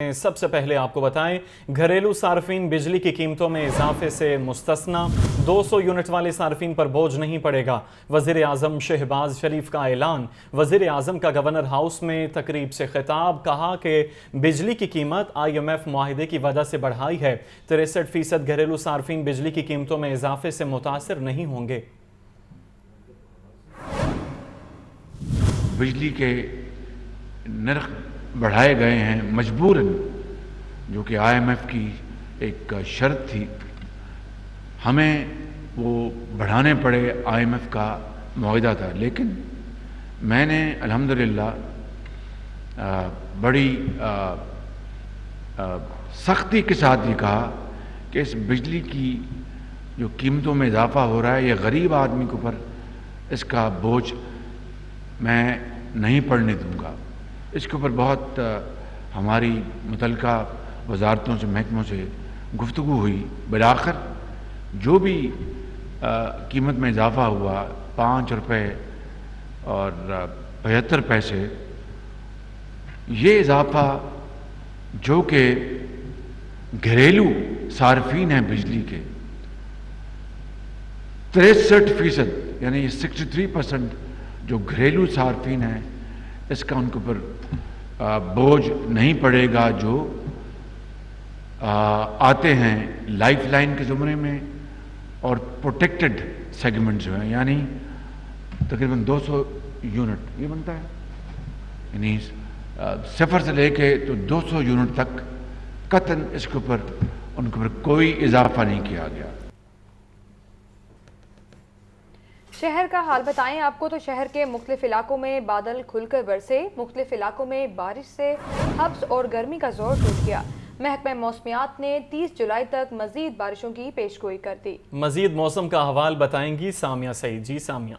सबसे पहले आपको बताएं, घरेलू सार्फिन बिजली की कीमतों में इजाफे से मुस्तस्ना। 200 यूनिट वाले सार्फिन पर बोझ नहीं पड़ेगा। वज़ीर आज़म शहबाज शरीफ का ऐलान। वज़ीर आज़म का गवर्नर हाउस में तकरीब से खिताब। कहा कि बिजली की कीमत IMF मुआहिदे की वजह से बढ़ाई है। 63% घरेलू सार्फिन बिजली की कीमतों में इजाफे से मुतासिर नहीं होंगे। बिजली के नर्ख बढ़ाए गए हैं मजबूरन, जो कि IMF की एक शर्त थी। हमें वो बढ़ाने पड़े, IMF का मुआहिदा था। लेकिन मैंने अल्हम्दुलिल्लाह बड़ी सख्ती के साथ ये कहा कि इस बिजली की जो कीमतों में इजाफा हो रहा है, ये गरीब आदमी के ऊपर इसका बोझ मैं नहीं पड़ने दूंगा। इसके ऊपर बहुत हमारी मुतल्लिका वजारतों से, महकमों से गुफ्तगू हुई। बिलाखिर जो भी कीमत में इजाफा हुआ, 5 रुपये और 75 पैसे, ये इजाफा जो कि घरेलू सार्फिन हैं बिजली के 63% यानी 63% जो घरेलू सार्फिन हैं, इसका उनके ऊपर बोझ नहीं पड़ेगा। जो आते हैं लाइफ लाइन के ज़ुमरे में और प्रोटेक्टेड सेगमेंट जो हैं, यानी तकरीबन 200 यूनिट ये बनता है, यानी सफ़र से लेके तो 200 यूनिट तक कतन इसके ऊपर उनके ऊपर कोई इजाफा नहीं किया गया। शहर का हाल बताएं आपको तो शहर के मुख्तलिफ इलाकों में बादल खुलकर बरसे। मुख्तलिफ इलाकों में बारिश से हब्स और गर्मी का जोर टूट गया। महकमा मौसमियात ने 30 जुलाई तक मजीद बारिशों की पेशगोई कर दी। मजीद मौसम का हवाल बताएंगी सामिया सईद। जी सामिया।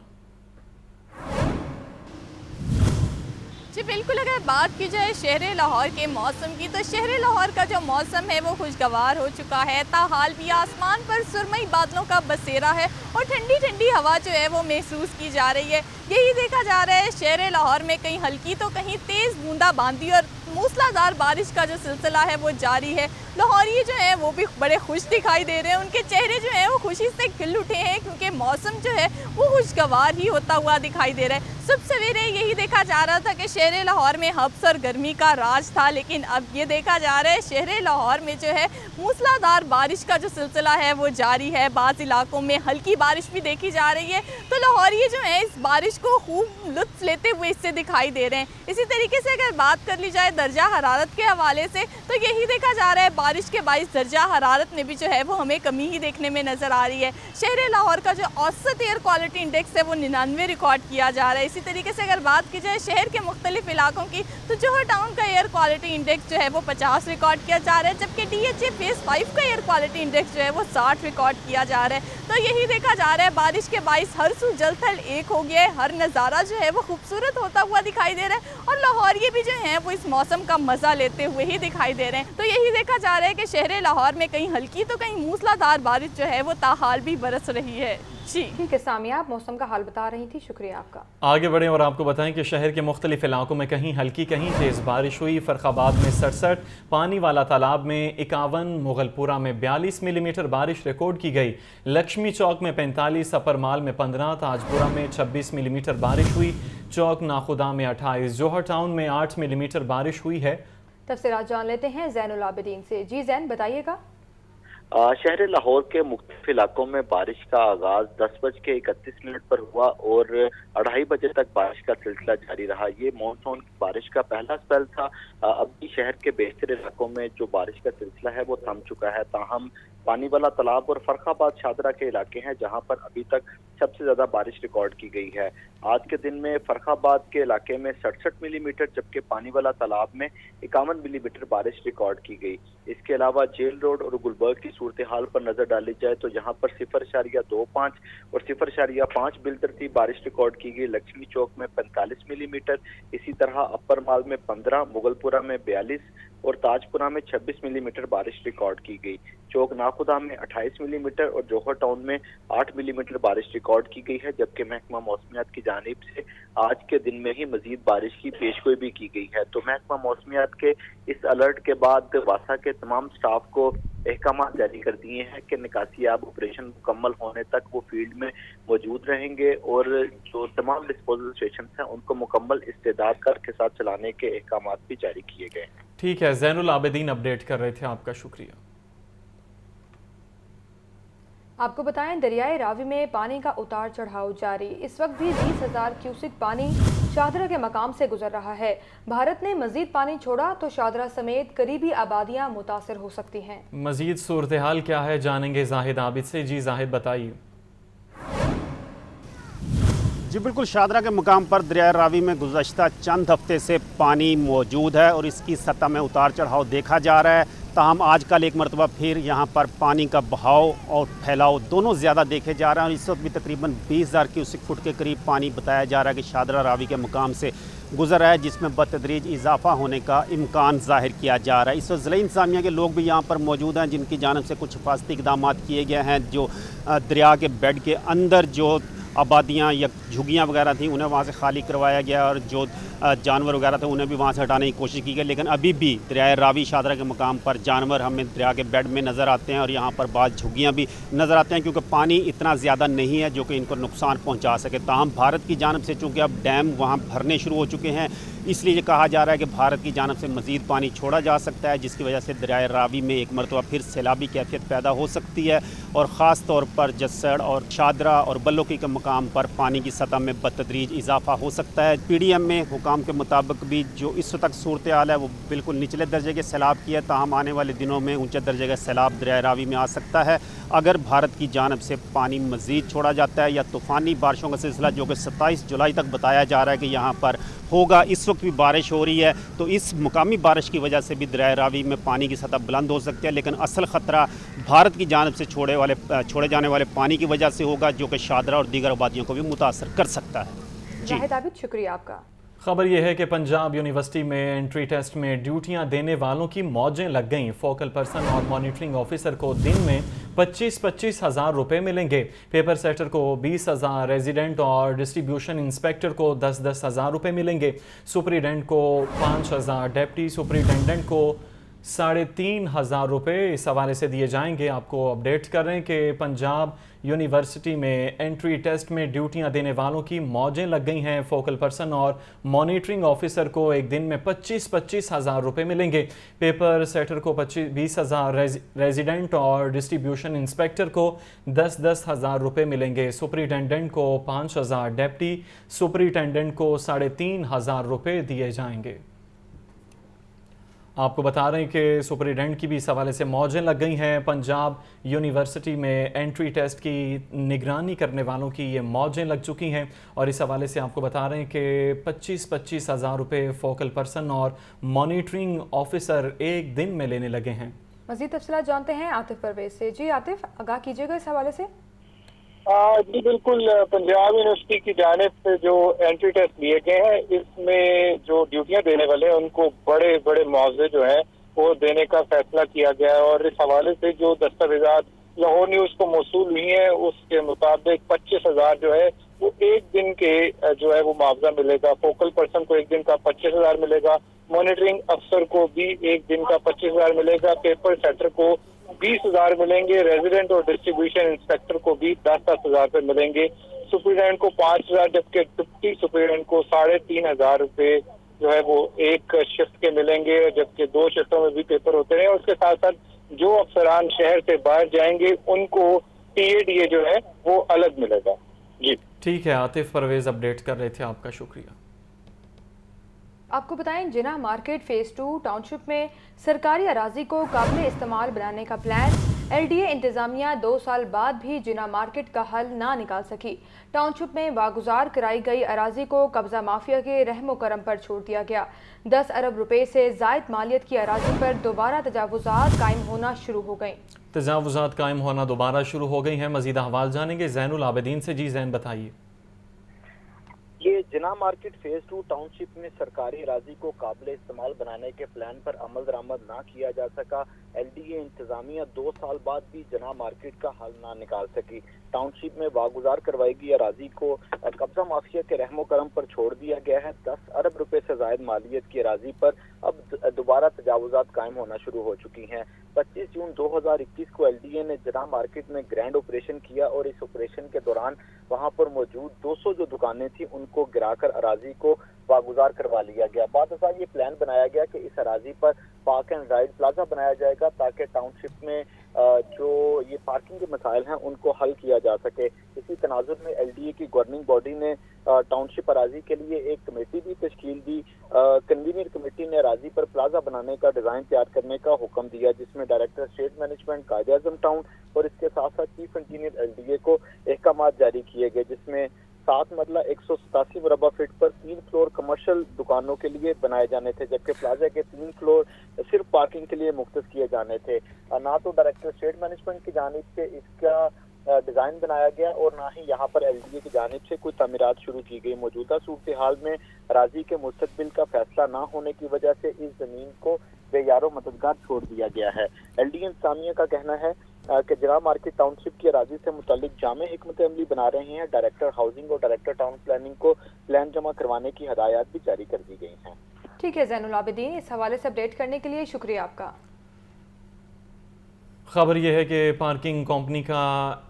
जी बिल्कुल, अगर बात की जाए शहर लाहौर के मौसम की, तो शहर लाहौर का जो मौसम है वो खुशगवार हो चुका है। ताहाल भी आसमान पर सुरमई बादलों का बसेरा है और ठंडी ठंडी हवा जो है वो महसूस की जा रही है। यही देखा जा रहा है शहर लाहौर में कहीं हल्की तो कहीं तेज़ बूंदाबांदी और मूसलाधार बारिश का जो सिलसिला है वो जारी है। लाहौरी जो है वो भी बड़े खुश दिखाई दे रहे हैं। उनके चेहरे जो हैं वो खुशी से खिल उठे हैं, क्योंकि मौसम जो है वो खुशगवार ही होता हुआ दिखाई दे रहा है। सुबह सवेरे यही देखा जा रहा था कि शहर लाहौर में हब्स और गर्मी का राज था, लेकिन अब ये देखा जा रहा है शहर लाहौर में जो है मूसलाधार बारिश का जो सिलसिला है वो जारी है। बाज़ इलाकों में हल्की बारिश भी देखी जा रही है, तो लाहौरी जो है इस बारिश को खूब लुत्फ़ लेते हुए इससे दिखाई दे रहे हैं। इसी तरीके से अगर बात कर ली जाए दर्जा हरारत के हवाले से, तो यही देखा जा रहा है बारिश के बाइस दर्जा हरारत में भी जो है वो हमें कमी ही देखने में नज़र आ रही है। शहर लाहौर का जो औसत एयर क्वालिटी इंडेक्स है वो 99 रिकॉर्ड किया जा रहा है। इसी तरीके से अगर बात की जाए शहर के मुख्तलिफ इलाकों की, तो जोहर टाउन का एयर क्वालिटी इंडेक्स जो है वो 50 रिकॉर्ड किया जा रहा है, जबकि DHA फेज़ 5 का एयर क्वालिटी इंडेक्स जो है वो 60 रिकॉर्ड किया जा रहा है। तो यही देखा जा रहा है बारिश के बाइस हर सू जल थल एक हो गया है। हर नज़ारा जो है वो खूबसूरत होता हुआ दिखाई दे रहा है और लाहौरी भी जो हैं वो इस मौसम का मज़ा लेते हुए ही दिखाई दे रहे हैं। तो यही देखा जा रहा है कि शहर लाहौर में कहीं हल्की तो कहीं मूसलाधार बारिश जो है वो ताहाल भी बरस रही है। जी ठीक है सामिया, आप मौसम का हाल बता रही थी, शुक्रिया आपका। आगे बढ़ें और आपको बताएं कि शहर के मुख्तलिफ इलाकों में कहीं हल्की कहीं तेज़ बारिश हुई। फर्खाबाद में 67, पानी वाला तालाब में 51, मुगलपुरा में 42 मिलीमीटर बारिश रिकॉर्ड की गई। लक्ष्मी चौक में 45, अपर माल में 15, ताजपुरा में 26 मिलीमीटर बारिश हुई। चौक नाखुदा में 28, जोहर टाउन में 8 मिलीमीटर बारिश हुई है। तफसीलात जान लेते हैं ज़ैनुल आबिदीन से। जी ज़ैन, बताइएगा। शहर लाहौर के मुख्तलिफ इलाकों में बारिश का आगाज 10:31 पर हुआ और 2:30 बजे तक बारिश का सिलसिला जारी रहा। ये मानसून की बारिश का पहला स्पेल था। अभी शहर के बेशतर इलाकों में जो बारिश का सिलसिला है वो थम चुका है, ताहम पानी वाला तालाब और फर्खाबाद शादरा के इलाके हैं जहां पर अभी तक सबसे ज्यादा बारिश रिकॉर्ड की गई है। आज के दिन में फर्खाबाद के इलाके में 67 मिलीमीटर, जबकि पानी वाला तालाब में 51 मिलीमीटर बारिश रिकॉर्ड की गई। इसके अलावा जेल रोड और गुलबर्ग की सूरत हाल पर नजर डाली जाए तो यहाँ पर 0.25 और 0.5 बिलतरतीब बारिश रिकॉर्ड की गई। लक्ष्मी चौक में 45 मिलीमीटर, इसी तरह अपर माल में 15, मुगलपुरा में 42, और ताजपुरा में 26 मिलीमीटर बारिश रिकॉर्ड की गई। चौक नाखुदा में 28 मिलीमीटर और जौहर टाउन में 8 मिलीमीटर बारिश रिकॉर्ड की गई है, जबकि महकमा मौसमियात की जानिब से आज के दिन में ही मजीद बारिश की पेशगोई भी की गई है। तो महकमा मौसमियात के इस अलर्ट के बाद वासा के तमाम स्टाफ को अहकाम जारी कर दिए हैं कि निकासीयाब ऑपरेशन मुकम्मल होने तक वो फील्ड में मौजूद रहेंगे और जो तमाम डिस्पोजल स्टेशन हैं उनको मुकम्मल इस्तेदाद के साथ चलाने के अहकाम भी जारी किए गए हैं। ठीक है, ज़ैनुल आबिदीन अपडेट कर रहे थे, आपका शुक्रिया। आपको बताएं, दरियाए रावी में पानी का उतार चढ़ाव जारी। इस वक्त भी 20,000 क्यूसिक पानी शादरा के मकाम से गुजर रहा है। भारत ने मजीद पानी छोड़ा तो शादरा समेत करीबी आबादियां मुतासर हो सकती हैं। मजीद सूरत हाल क्या है जानेंगे जाहिद आबिद से। जी जाहिद बताइए। जी बिल्कुल, शादरा के मुकाम पर दरिया रावी में गुज़श्ता चंद हफ्ते से पानी मौजूद है और इसकी सतह में उतार चढ़ाव देखा जा रहा है। ताहम आज कल एक मरतबा फिर यहाँ पर पानी का बहाव और फैलाव दोनों ज़्यादा देखे जा रहे हैं और इस वक्त भी तकरीबन 20,000 क्यूसिक फुट के करीब पानी बताया जा रहा है कि शादरा रावी के मुकाम से गुजर रहा है, जिसमें बतदरीज इजाफा होने का इम्कान ज़ाहिर किया जा रहा है। इस वक्त ज़िला इंतज़ामिया के लोग भी यहाँ पर मौजूद हैं, जिनकी जानिब से कुछ हिफाजती इक़दाम किए गए हैं। जो दरिया के बेड के अंदर जो आबादियाँ या झुग्गियाँ वगैरह थी उन्हें वहाँ से खाली करवाया गया और जो जानवर वगैरह थे उन्हें भी वहाँ से हटाने की कोशिश की गई। लेकिन अभी भी दरिया रावी शादरा के मुकाम पर जानवर हमें दरिया के बेड में नज़र आते हैं और यहाँ पर बाज़ झुग्गियाँ भी नज़र आते हैं, क्योंकि पानी इतना ज़्यादा नहीं है जो कि इनको नुकसान पहुँचा सके। ताहम भारत की जानब से चूँकि अब डैम वहाँ भरने शुरू हो चुके हैं, इसलिए ये कहा जा रहा है कि भारत की जानब से मज़ीद पानी छोड़ा जा सकता है, जिसकी वजह से दरिया रावी में एक मरतबा फिर सैलाबी कैफियत पैदा हो सकती है और ख़ास तौर पर जस्सड़ और शादरा और बल्लोकी के मुकाम पर पानी की सतह में बतदरीज इजाफा हो सकता है। PDM में हुकाम के मुताबिक भी जो इस वक्त सूरत हाल है वो बिल्कुल निचले दर्जे के सैलाब की है। ताहम आने वाले दिनों में ऊंचे दर्जे का सैलाब दरिया रावी में आ सकता है अगर भारत की जानब से पानी मज़ीद छोड़ा जाता है या तूफ़ानी बारिशों का सिलसिला जो कि 27 जुलाई तक बताया जा रहा है कि यहाँ पर होगा। इस वक्त भी बारिश हो रही है, तो इस मुकामी बारिश की वजह से भी दरिया रावी में पानी की सतह बुलंद हो सकती है। लेकिन असल ख़तरा भारत की जानब से छोड़े जाने वाले पानी की वजह से होगा, जो कि शादरा और दीगर आबादियों को भी मुतासर कर सकता है। जाहिद आबिद, शुक्रिया आपका। खबर यह है कि पंजाब यूनिवर्सिटी में एंट्री टेस्ट में ड्यूटियां देने वालों की मौजें लग गईं। फोकल पर्सन और मॉनिटरिंग ऑफिसर को दिन में 25-25 हज़ार रुपये मिलेंगे। पेपर सेटर को 20,000, रेजिडेंट और डिस्ट्रीब्यूशन इंस्पेक्टर को 10-10 हज़ार रुपये मिलेंगे। सुपरिटेंडेंट को 5,000, डेप्टी सुपरिटेंडेंट को 3,500 रुपये इस हवाले से दिए जाएंगे। आपको अपडेट कर रहे हैं कि पंजाब यूनिवर्सिटी में एंट्री टेस्ट में ड्यूटियां देने वालों की मौजें लग गई हैं। फोकल पर्सन और मॉनिटरिंग ऑफिसर को एक दिन में 25-25 हज़ार रुपये मिलेंगे। पेपर सेटर को 20,000, रेजिडेंट और डिस्ट्रीब्यूशन इंस्पेक्टर को 10-10 हज़ार रुपये मिलेंगे। सुपरिटेंडेंट को 5,000, डेप्टी सुपरिटेंडेंट को 3,500 रुपये दिए जाएंगे। आपको बता रहे हैं कि सुपरिटेंडेंट की भी इस हवाले से मौजें लग गई हैं। पंजाब यूनिवर्सिटी में एंट्री टेस्ट की निगरानी करने वालों की ये मौजें लग चुकी हैं और इस हवाले से आपको बता रहे हैं कि 25-25 हज़ार रुपये फोकल पर्सन और मॉनिटरिंग ऑफिसर एक दिन में लेने लगे हैं। मज़ीद तफसीलात जानते हैं आतिफ परवेज से। जी आतिफ, आगाह कीजिएगा इस हवाले से। जी बिल्कुल, पंजाब यूनिवर्सिटी की जानिब से जो एंट्री टेस्ट लिए गए हैं, इसमें जो ड्यूटियां देने वाले हैं उनको बड़े बड़े मुआवजे जो हैं वो देने का फैसला किया गया है और इस हवाले से जो दस्तावेजात लाहौर न्यूज़ को मौसूल हुई हैं उसके मुताबिक 25,000 जो है वो एक दिन के जो है वो मुआवजा मिलेगा। फोकल पर्सन को एक दिन का 25,000 मिलेगा, मॉनिटरिंग अफसर को भी एक दिन का 25,000 मिलेगा, पेपर सेटर को 20,000 मिलेंगे, रेजिडेंट और डिस्ट्रीब्यूशन इंस्पेक्टर को भी 10-10 हज़ार रुपये मिलेंगे, सुपरिटेंडेंट को 5,000 जबकि डिप्टी सुपरिटेंडेंट को 3,500 रुपये जो है वो एक शिफ्ट के मिलेंगे, जबकि 2 शिफ्टों में भी पेपर होते हैं। और उसके साथ साथ जो अफसरान शहर से बाहर जाएंगे उनको TADA जो है वो अलग मिलेगा। जी ठीक है, आतिफ परवेज अपडेट कर रहे थे, आपका शुक्रिया। आपको बताएं, जिना मार्केट फेज़ 2 टाउनशिप में सरकारी अराजी को काबिल इस्तेमाल बनाने का प्लान। LDA इंतज़ामिया 2 साल बाद भी जिना मार्केट का हल ना निकाल सकी। टाउनशिप में वागुजार कराई गई अराजी को कब्जा माफिया के रहमो करम पर छोड़ दिया गया। 10 अरब रुपए से ज़ायद मालियत की अराजी पर दोबारा तजावुज़ात कायम होना शुरू हो गई। तजावुज़ात कायम होना दोबारा शुरू हो गई हैं। मज़ीद अहवाल जानेंगे ज़ैनुल आबिदीन से। जी ज़ैन बताइए। ये जिना मार्केट फेज 2 टाउनशिप में सरकारी अराजी को काबिल इस्तेमाल बनाने के प्लान पर अमल दरामद ना किया जा सका। LDA इंतजामिया 2 साल बाद भी जिना मार्केट का हल ना निकाल सकी। टाउनशिप में वागुजार करवाई गई अराजी को कब्जा माफिया के रहमो करम पर छोड़ दिया गया है। 10 अरब रुपए से जायद मालियत की अराजी पर अब दोबारा तजावुजात कायम होना शुरू हो चुकी हैं। 25 जून 2021 को LDA ने जिना मार्केट में ग्रैंड ऑपरेशन किया और इस ऑपरेशन के दौरान वहां पर मौजूद 200 जो दुकानें थी उनको गिराकर अराजी को वागुजार करवा लिया गया। बाद ये प्लान बनाया गया कि इस अराजी पर पार्क एंड राइड प्लाजा बनाया जाएगा ताकि टाउनशिप में जो ये पार्किंग के मसाइल हैं उनको हल किया जा सके। इसी तनाजुर में LDA की गवर्निंग बॉडी ने टाउनशिप अराजी के लिए एक कमेटी भी तश्कील दी। कन्वीनियर कमेटी ने अराजी पर प्लाजा बनाने का डिजाइन तैयार करने का हुक्म दिया, जिसमें डायरेक्टर स्टेट मैनेजमेंट कायदे आजम टाउन और इसके साथ साथ चीफ इंजीनियर LDA को अहकाम जारी किए गए, जिसमें 7 मरला 187 मुरबा फीट पर 3 फ्लोर कमर्शियल दुकानों के लिए बनाए जाने थे, जबकि प्लाजा के 3 फ्लोर सिर्फ पार्किंग के लिए मुख्तस किए जाने थे। ना तो डायरेक्टर स्टेट मैनेजमेंट की जानिब से इसका डिजाइन बनाया गया और ना ही यहाँ पर LDA की जानिब से कोई तमीरात शुरू की गई। मौजूदा सूरत हाल में अराजी के मुस्तकबिल का फैसला ना होने की वजह से इस जमीन को बेयारो मददगार छोड़ दिया गया है। LDA इंतजामिया का कहना है कि जिना मार्केट टाउनशिप की अराजी से मुतालिक जामे हिकमत अमली बना रहे हैं। डायरेक्टर हाउसिंग और डायरेक्टर टाउन प्लानिंग को प्लान जमा करवाने की हदायत भी जारी कर दी गई हैं। ठीक है ज़ैनुल आबिदीन, इस हवाले से अपडेट करने के लिए शुक्रिया आपका। खबर यह है कि पार्किंग कंपनी का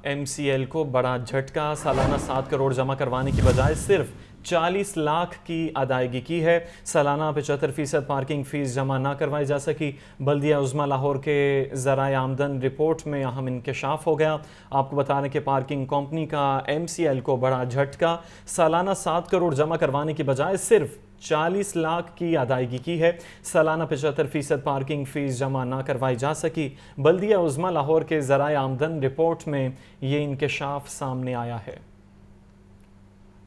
MCL को बड़ा झटका। सालाना 7 करोड़ जमा करवाने की बजाय सिर्फ 40 लाख की अदायगी की है। सालाना 75% पार्किंग फ़ीस जमा ना करवाई जा सकी। बल्दिया उज़्मा लाहौर के ज़राए आमदन रिपोर्ट में अहम इंकशाफ हो गया। आपको बता दें कि पार्किंग कंपनी का MCL को बड़ा झटका। सालाना 7 करोड़ जमा करवाने की बजाय सिर्फ 40 लाख की अदायगी की है। सालाना 75% पार्किंग फ़ीस जमा ना करवाई जा सकी। बल्दिया उज़्मा लाहौर के ज़राए आमदन रिपोर्ट में ये इंकशाफ सामने आया है।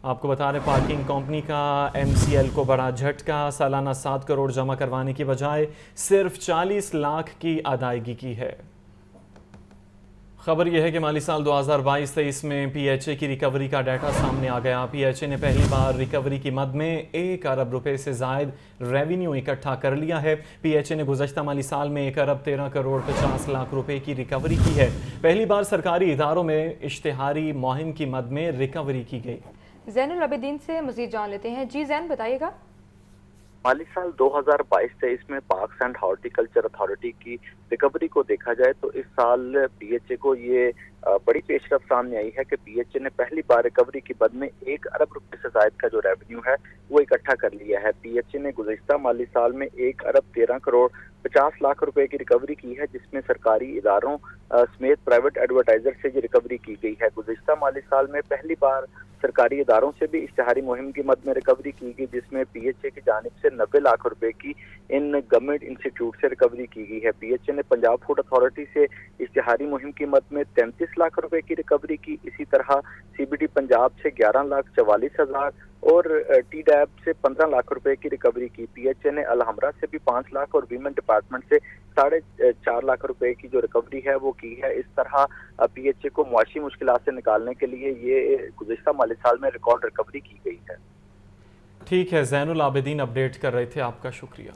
आपको बता रहे पार्किंग कंपनी का MCL को बड़ा झटका। सालाना 7 करोड़ जमा करवाने की बजाय सिर्फ 40 लाख की अदायगी की है। खबर यह है कि माली साल 2022-23 में PHA की रिकवरी का डाटा सामने आ गया। PHA ने पहली बार रिकवरी की मद में 1 अरब रुपए से जायद रेवेन्यू इकट्ठा कर लिया है। PHA ने गुज़श्ता माली साल में 1 अरब 13 करोड़ 50 लाख रुपए की रिकवरी की है। पहली बार सरकारी इदारों में इश्तिहारी मुहिम की मद में रिकवरी की गई। ज़ैनुल आबिदीन से मज़ीद जान लेते हैं। जी ज़ैन, बताइएगा। माली साल 2022-23 में पार्क्स एंड हॉर्टिकल्चर अथॉरिटी की रिकवरी को देखा जाए तो इस साल PHA को ये बड़ी पेशरफ सामने आई है कि PHA ने पहली बार रिकवरी की बद में 1 अरब रुपए से जायद का जो रेवेन्यू है वो इकट्ठा कर लिया है। PHA ने गुज़श्ता माली साल में 1 अरब 13 करोड़ 50 लाख रुपए की रिकवरी की है, जिसमें सरकारी इदारों समेत प्राइवेट एडवर्टाइजर से ये रिकवरी की गई है। गुज़श्ता माली साल में पहली बार सरकारी इदारों से भी इश्तिहारी मुहिम की मद में रिकवरी की गई, जिसमें PHA की जानिब से 90 लाख रुपए की इन गवर्नमेंट इंस्टीट्यूट से रिकवरी की गई है। PHA ने पंजाब फूड अथॉरिटी से इश्तिहारी मुहिम की मद में 33 लाख रुपए की रिकवरी की। इसी तरह CBD पंजाब से 11,44,000 और TDAB से 15 लाख रुपए की रिकवरी की। PHA ने अलहमरा से भी 5 लाख और वीमेन डिपार्टमेंट से 4.5 लाख रुपए की जो रिकवरी है वो की है। इस तरह PHA को मुआशी मुश्किलात से निकालने के लिए ये गुज़श्ता माली साल में रिकॉर्ड रिकवरी की गई है। ठीक है, ज़ैनुल आबिदीन अपडेट कर रहे थे, आपका शुक्रिया।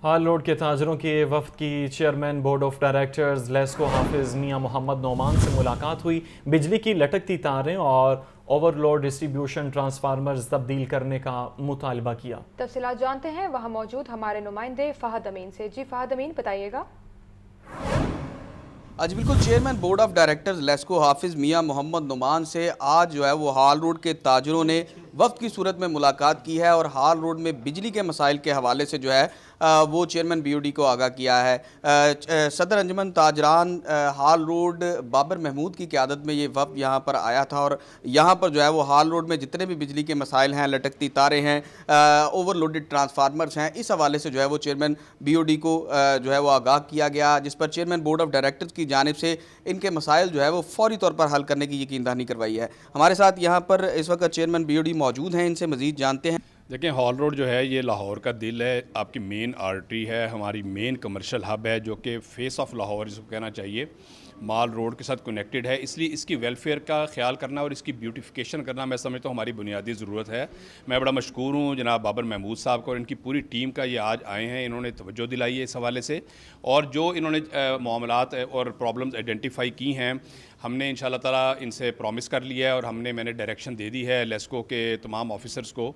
हाल रोड के ताजरों के वफ्द की chairman board of directors LESCO Hafiz Mian Mohammad Noman से मुलाकात हुई। बिजली की लटकती तारें और ओवरलोड डिस्ट्रीब्यूशन ट्रांसफार्मर्स तब्दील करने का मुतालबा किया। तफसीलात जानते हैं वहाँ मौजूद हमारे नुमाइंदे फ़हद अमीन से। जी फ़हद अमीन, बताइएगा। आज बिल्कुल chairman board of directors LESCO हाफिज़ मियां मोहम्मद नुमान से आज जो है वो हाल रोड के ताजरों ने वफ्द की सूरत में मुलाकात की है और हाल रोड में बिजली के मसाइल के हवाले से जो है वो चेयरमैन BOD को आगाह किया है। सदर अंजुमन ताजरान हाल रोड बाबर महमूद की क़यादत में ये वफ्द यहाँ पर आया था और यहाँ पर जो है वो हाल रोड में जितने भी बिजली के मसाइल हैं, लटकती तारें हैं, ओवरलोडेड ट्रांसफार्मर्स हैं, इस हवाले से जो है वो चेयरमैन BOD को जो है वो आगाह किया गया, जिस पर चेयरमैन बोर्ड ऑफ डायरेक्टर्स की जानिब से इनके मसाइल जो है वो फौरी तौर पर हल करने की यकीनदहानी करवाई है। हमारे साथ यहाँ पर इस वक्त चेयरमैन BOD मौजूद हैं, इनसे मज़ीद जानते हैं। دیکھیں ہال روڈ جو ہے یہ لاہور کا دل ہے, آپ کی مین آرٹری ہے, ہماری مین کمرشل ہب ہے جو کہ فیس آف لاہور اس کو کہنا چاہیے, مال روڈ کے ساتھ کنیکٹڈ ہے. اس لیے اس کی ویلفیئر کا خیال کرنا اور اس کی بیوٹیفیکیشن کرنا میں سمجھتا ہوں ہماری بنیادی ضرورت ہے. میں بڑا مشکور ہوں جناب بابر محمود صاحب کو اور ان کی پوری ٹیم کا, یہ آج آئے ہیں, انہوں نے توجہ دلائی ہے اس حوالے سے, اور جو انہوں نے معاملات اور پرابلمز آئیڈینٹیفائی کی ہیں ہم نے انشاءاللہ تعالیٰ ان سے پرومس کر لیا ہے, اور میں نے ڈائریکشن دے دی ہے لیسکو کے تمام آفیسرز کو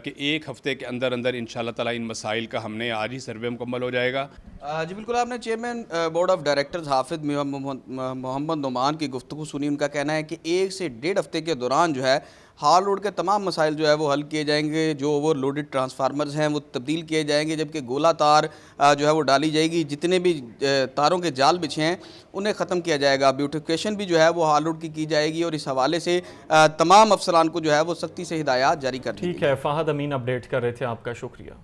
کہ ایک ہفتے کے اندر انشاءاللہ تعالیٰ ان مسائل کا ہم نے آج ہی سروے مکمل ہو جائے گا. جی بالکل, آپ نے چیئرمین بورڈ آف ڈائریکٹرز حافظ محمد نعمان کی گفتگو سنی. ان کا کہنا ہے کہ 1 سے 1.5 ہفتے کے دوران جو ہے ہال روڈ کے تمام مسائل جو ہے وہ حل کیے جائیں گے. جو اوور لوڈڈ ٹرانسفارمرز ہیں وہ تبدیل کیے جائیں گے, جبکہ گولا تار جو ہے وہ ڈالی جائے گی. جتنے بھی تاروں کے جال بچھے ہیں انہیں ختم کیا جائے گا. بیوٹیفیکیشن بھی جو ہے وہ ہال روڈ کی جائے گی, اور اس حوالے سے تمام افسران کو جو ہے وہ سختی سے ہدایات جاری کر دی. ٹھیک ہے, فہد امین اپڈیٹ کر رہے تھے, آپ کا شکریہ.